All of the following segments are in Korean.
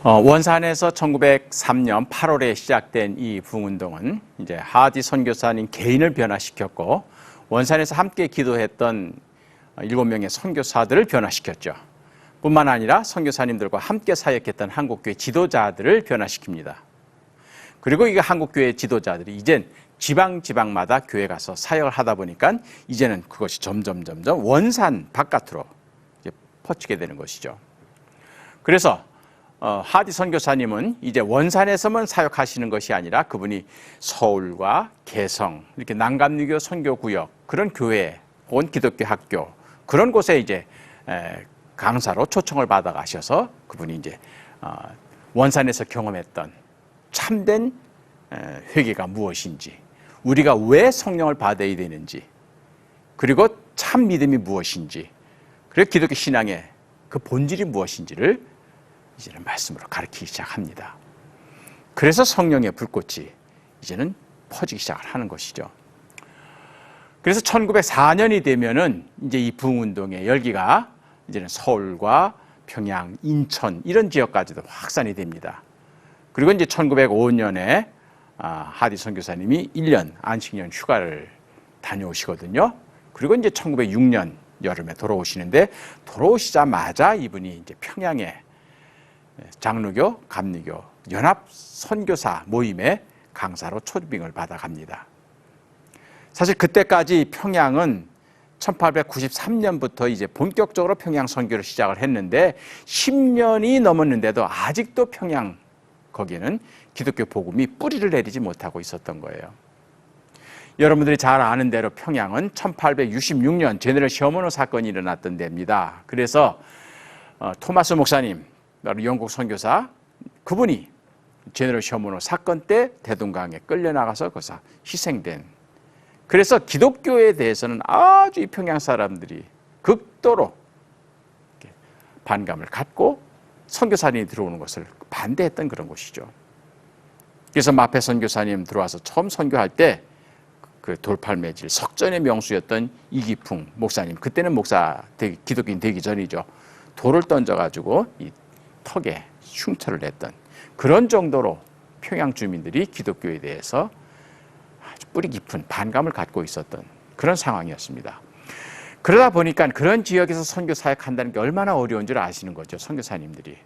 원산에서 1903년 8월에 시작된 이 부흥운동은 이제 하디 선교사님 개인을 변화시켰고, 원산에서 함께 기도했던 7명의 선교사들을 변화시켰죠. 뿐만 아니라 선교사님들과 함께 사역했던 한국교회 지도자들을 변화시킵니다. 그리고 이 한국교회 지도자들이 이젠 지방마다 교회 가서 사역을 하다 보니까 이제는 그것이 점점 원산 바깥으로 이제 퍼지게 되는 것이죠. 그래서 하디 선교사님은 이제 원산에서만 사역하시는 것이 아니라 그분이 서울과 개성, 이렇게 난감유교 선교구역, 그런 교회, 혹은 기독교 학교, 그런 곳에 이제 강사로 초청을 받아 가셔서 그분이 이제 원산에서 경험했던 참된 회개가 무엇인지, 우리가 왜 성령을 받아야 되는지, 그리고 참 믿음이 무엇인지, 그리고 기독교 신앙의 그 본질이 무엇인지를 이제는 말씀으로 가르치기 시작합니다. 그래서 성령의 불꽃이 이제는 퍼지기 시작을 하는 것이죠. 그래서 1904년이 되면은 이제 이 부흥운동의 열기가 이제는 서울과 평양, 인천 이런 지역까지도 확산이 됩니다. 그리고 이제 1905년에 하디 선교사님이 1년 안식년 휴가를 다녀오시거든요. 그리고 이제 1906년 여름에 돌아오시는데, 돌아오시자마자 이분이 이제 평양에 장로교, 감리교 연합 선교사 모임에 강사로 초빙을 받아갑니다. 사실 그때까지 평양은 1893년부터 이제 본격적으로 평양 선교를 시작을 했는데 10년이 넘었는데도 아직도 평양 거기에는 기독교 복음이 뿌리를 내리지 못하고 있었던 거예요. 여러분들이 잘 아는 대로 평양은 1866년 제네럴 셔먼호 사건이 일어났던 데입니다. 그래서 토마스 목사님, 영국 선교사, 그분이 제네럴 셔먼호 사건 때 대동강에 끌려나가서 거기서 희생된, 그래서 기독교에 대해서는 아주 이 평양 사람들이 극도로 반감을 갖고 선교사님이 들어오는 것을 반대했던 그런 곳이죠. 그래서 마페 선교사님 들어와서 처음 선교할 때 그 돌팔매질 석전의 명수였던 이기풍 목사님, 그때는 기독교인 되기 전이죠. 돌을 던져가지고 이 턱에 흉터를 냈던, 그런 정도로 평양 주민들이 기독교에 대해서 아주 뿌리 깊은 반감을 갖고 있었던 그런 상황이었습니다. 그러다 보니까 그런 지역에서 선교 사역한다는 게 얼마나 어려운 줄 아시는 거죠, 선교사님들이.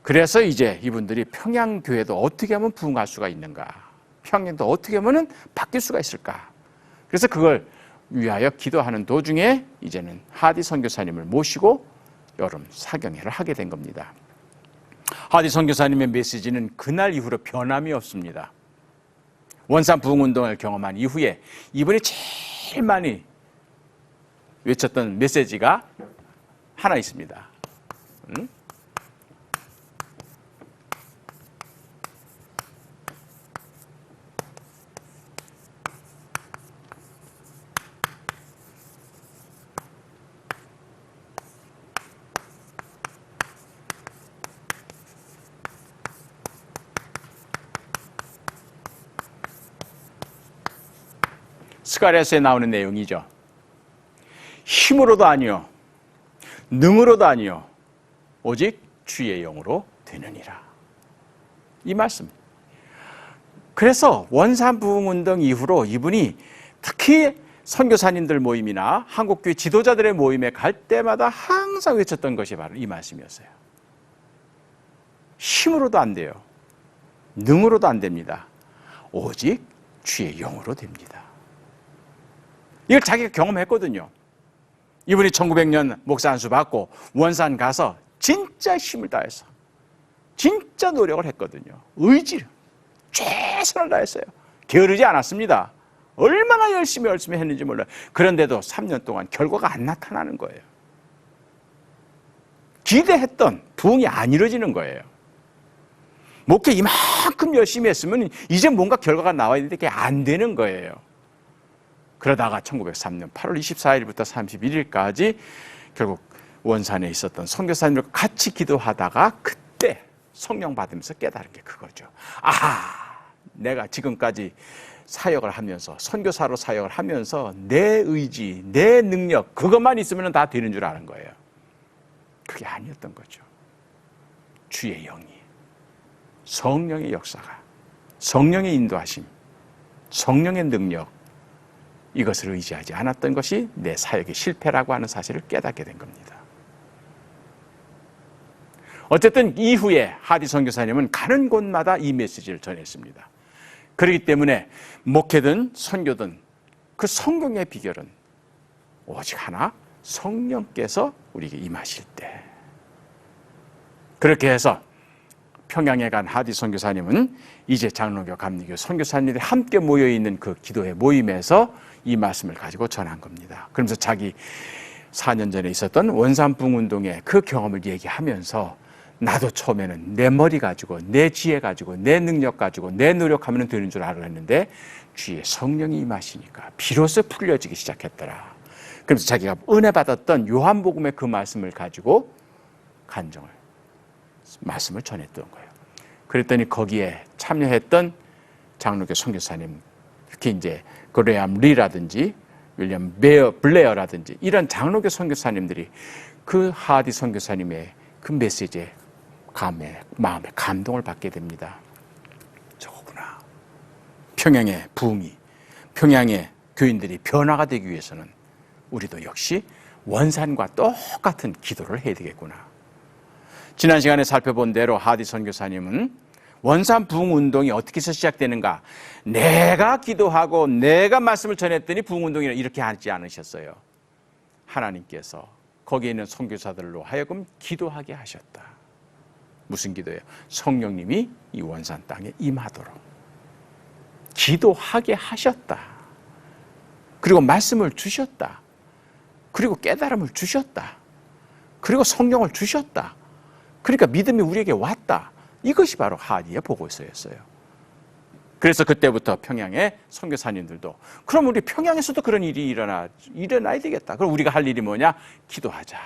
그래서 이제 이분들이 평양교회도 어떻게 하면 부흥할 수가 있는가, 평양도 어떻게 하면 바뀔 수가 있을까, 그래서 그걸 위하여 기도하는 도중에 이제는 하디 선교사님을 모시고 여름 사경회를 하게 된 겁니다. 하디 선교사님의 메시지는 그날 이후로 변함이 없습니다. 원산 부흥운동을 경험한 이후에 이분이 제일 많이 외쳤던 메시지가 하나 있습니다. 스가랴서에 나오는 내용이죠. 힘으로도 아니요, 능으로도 아니요, 오직 주의 영으로 되느니라. 이 말씀. 그래서 원산 부흥운동 이후로 이분이 특히 선교사님들 모임이나 한국교회 지도자들의 모임에 갈 때마다 항상 외쳤던 것이 바로 이 말씀이었어요. 힘으로도 안 돼요, 능으로도 안 됩니다, 오직 주의 영으로 됩니다. 이걸 자기가 경험했거든요. 이분이 1900년 목사 안수 받고 원산 가서 진짜 힘을 다해서 진짜 노력을 했거든요. 의지를 최선을 다했어요. 게으르지 않았습니다. 얼마나 열심히 했는지 몰라요. 그런데도 3년 동안 결과가 안 나타나는 거예요. 기대했던 부흥이 안 이루어지는 거예요. 목회 이만큼 열심히 했으면 이제 뭔가 결과가 나와야 되는데 그게 안 되는 거예요. 그러다가 1903년 8월 24일부터 31일까지 결국 원산에 있었던 선교사님들과 같이 기도하다가 그때 성령 받으면서 깨달은 게 그거죠. 내가 지금까지 사역을 하면서, 선교사로 사역을 하면서 내 의지, 내 능력, 그것만 있으면 다 되는 줄 아는 거예요. 그게 아니었던 거죠. 주의 영이 성령의 역사가, 성령의 인도하심, 성령의 능력, 이것을 의지하지 않았던 것이 내 사역의 실패라고 하는 사실을 깨닫게 된 겁니다. 어쨌든 이후에 하디 선교사님은 가는 곳마다 이 메시지를 전했습니다. 그렇기 때문에 목회든 선교든 그 성경의 비결은 오직 하나, 성령께서 우리에게 임하실 때. 그렇게 해서 평양에 간 하디 선교사님은 이제 장로교, 감리교 선교사님들이 함께 모여있는 그 기도회 모임에서 이 말씀을 가지고 전한 겁니다. 그러면서 자기 4년 전에 있었던 원산부흥운동의 그 경험을 얘기하면서 나도 처음에는 내 머리 가지고, 내 지혜 가지고, 내 능력 가지고, 내 노력하면 되는 줄 알았는데 주의 성령이 임하시니까 비로소 풀려지기 시작했더라. 그러면서 자기가 은혜 받았던 요한복음의 그 말씀을 가지고 말씀을 전했던 거예요. 그랬더니 거기에 참여했던 장로교 선교사님, 특히 이제 그레암 리라든지 윌리엄 블레어라든지 이런 장로교 선교사님들이 그 하디 선교사님의 그 메시지에 마음에 감동을 받게 됩니다. 저거구나. 평양의 부흥이, 평양의 교인들이 변화가 되기 위해서는 우리도 역시 원산과 똑같은 기도를 해야 되겠구나. 지난 시간에 살펴본 대로 하디 선교사님은 원산 부흥 운동이 어떻게 해서 시작되는가? 내가 기도하고 내가 말씀을 전했더니 부흥 운동이 이렇게 하지 않으셨어요. 하나님께서 거기에 있는 선교사들로 하여금 기도하게 하셨다. 무슨 기도예요? 성령님이 이 원산 땅에 임하도록 기도하게 하셨다. 그리고 말씀을 주셨다. 그리고 깨달음을 주셨다. 그리고 성령을 주셨다. 그러니까 믿음이 우리에게 왔다. 이것이 바로 하디의 보고서였어요. 그래서 그때부터 평양의 선교사님들도 그럼 우리 평양에서도 그런 일이 일어나야 되겠다. 그럼 우리가 할 일이 뭐냐? 기도하자.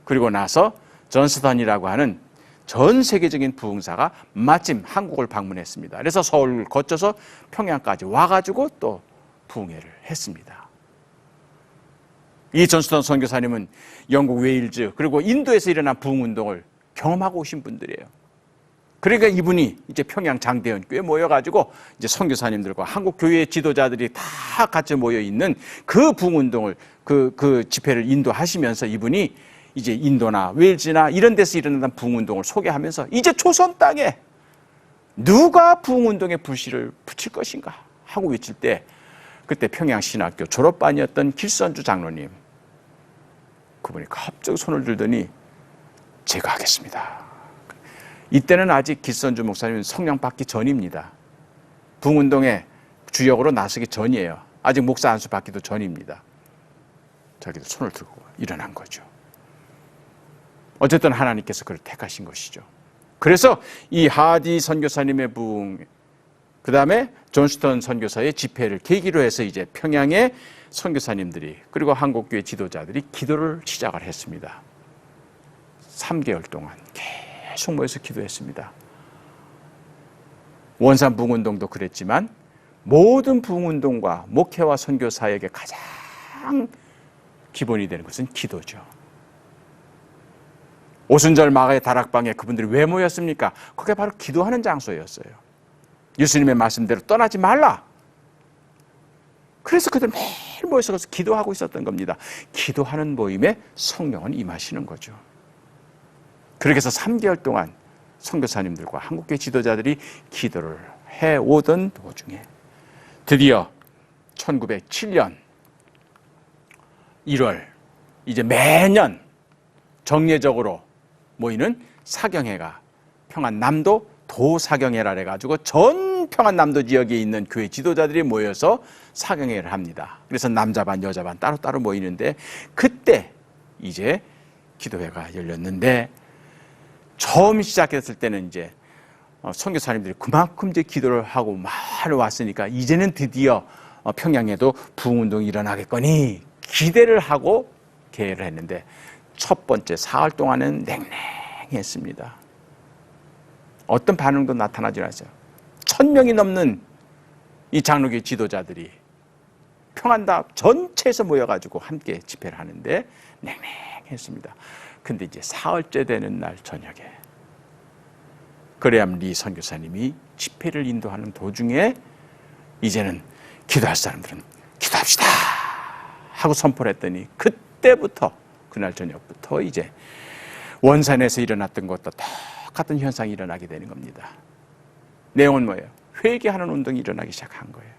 그리고 나서 존 스턴이라고 하는 전 세계적인 부흥사가 마침 한국을 방문했습니다. 그래서 서울을 거쳐서 평양까지 와가지고 또 부흥회를 했습니다. 이 존 스턴 선교사님은 영국 웨일즈 그리고 인도에서 일어난 부흥운동을 경험하고 오신 분들이에요. 그러니까 이분이 이제 평양 장대현 교회에 모여가지고 이제 선교사님들과 한국 교회의 지도자들이 다 같이 모여 있는 그 부흥운동을 그 집회를 인도하시면서 이분이 이제 인도나 웨일즈나 이런 데서 일어난 부흥운동을 소개하면서 이제 조선 땅에 누가 부흥운동의 불씨를 붙일 것인가 하고 외칠 때 그때 평양신학교 졸업반이었던 길선주 장로님, 그분이 갑자기 손을 들더니 제가 하겠습니다. 이때는 아직 길선주 목사님은 성령 받기 전입니다. 부흥운동의 주역으로 나서기 전이에요. 아직 목사 안수 받기도 전입니다. 자기도 손을 들고 일어난 거죠. 어쨌든 하나님께서 그를 택하신 것이죠. 그래서 이 하디 선교사님의 부흥, 그 다음에 존 스턴 선교사의 집회를 계기로 해서 이제 평양의 선교사님들이 그리고 한국교회 지도자들이 기도를 시작을 했습니다. 3개월 동안 계속 모여서 기도했습니다. 원산 부흥운동도 그랬지만 모든 부흥운동과 목회와 선교 사역의 가장 기본이 되는 것은 기도죠. 오순절 마가의 다락방에 그분들이 왜 모였습니까? 그게 바로 기도하는 장소였어요. 예수님의 말씀대로 떠나지 말라. 그래서 그들 매일 모여서 기도하고 있었던 겁니다. 기도하는 모임에 성령은 임하시는 거죠. 그렇게 해서 3개월 동안 선교사님들과 한국교회 지도자들이 기도를 해오던 도중에 드디어 1907년 1월 이제 매년 정례적으로 모이는 사경회가 평안남도 도사경회라 해가지고 전 평안남도 지역에 있는 교회 지도자들이 모여서 사경회를 합니다. 그래서 남자반 여자반 따로따로 모이는데 그때 이제 기도회가 열렸는데 처음 시작했을 때는 이제 선교사님들이 그만큼 이제 기도를 하고 많이 왔으니까 이제는 드디어 평양에도 부흥운동이 일어나겠거니 기대를 하고 개회를 했는데 첫 번째 사흘 동안은 냉랭했습니다. 어떤 반응도 나타나지 않았어요. 1000명이 넘는 이 장로교 지도자들이 평안답 전체에서 모여가지고 함께 집회를 하는데 냉랭했습니다. 근데 이제 사흘째 되는 날 저녁에 그레암 리 선교사님이 집회를 인도하는 도중에 이제는 기도할 사람들은 기도합시다 하고 선포를 했더니 그때부터 그날 저녁부터 이제 원산에서 일어났던 것도 똑같은 현상이 일어나게 되는 겁니다. 내용은 뭐예요? 회개하는 운동이 일어나기 시작한 거예요.